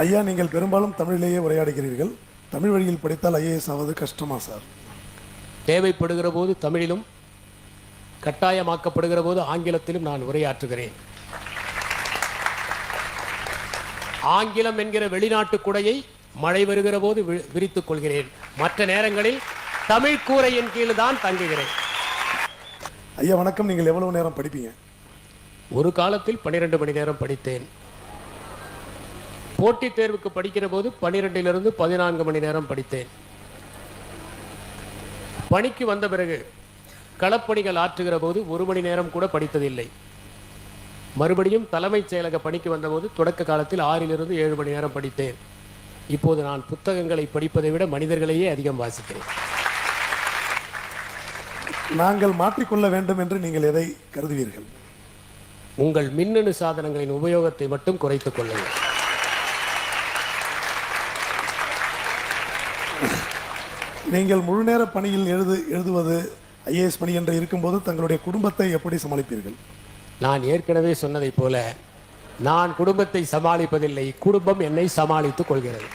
ஐயா, நீங்கள் பெரும்பாலும் தமிழிலேயே உரையாடுகிறீர்கள். தமிழ் வழியில் படித்தால் ஐஏஎஸ் ஆவது கஷ்டமா சார்? தேவைப்படுகிற போது தமிழிலும், கட்டாயமாக்கப்படுகிற போது ஆங்கிலத்திலும் நான் உரையாற்றுகிறேன். ஆங்கிலம் என்கிற வெளிநாட்டு குடையை மழை வருகிற போது விரித்துக் கொள்கிறேன். மற்ற நேரங்களில் தமிழ் கூரையின் கீழ் தான் தங்குகிறேன். ஐயா வணக்கம். நீங்கள் எவ்வளவு நேரம் படிப்பீங்க? ஒரு காலத்தில் 12 மணி நேரம் படித்தேன். போட்டித் தேர்வுக்கு படிக்கிற போது 12 to 14 மணி நேரம் படித்தேன். பணிக்கு வந்த பிறகு களப்பணிகள் ஆற்றுகிற போது 1 மணி நேரம் கூட படித்ததில்லை. மறுபடியும் தலைமைச் செயலக பணிக்கு வந்தபோது தொடக்க காலத்தில் 6 to 7 மணி நேரம் படித்தேன். இப்போது நான் புத்தகங்களை படிப்பதை விட மனிதர்களையே அதிகம் வாசிக்கிறேன். நாங்கள் மாற்றிக்கொள்ள வேண்டும் என்று நீங்கள் எதை கருதுவீர்கள்? உங்கள் மின்னணு சாதனங்களின் உபயோகத்தை மட்டும் குறைத்துக் கொள்ளுங்கள். நீங்கள் முழு நேர பணியில் எழுதுவது ஐஏஎஸ் பணி என்று இருக்கும்போது தங்களுடைய குடும்பத்தை எப்படி சமாளிப்பீர்கள்? நான் ஏற்கனவே சொன்னதைப் போல நான் குடும்பத்தை சமாளிப்பதில்லை, குடும்பம் என்னை சமாளித்துக் கொள்கிறது.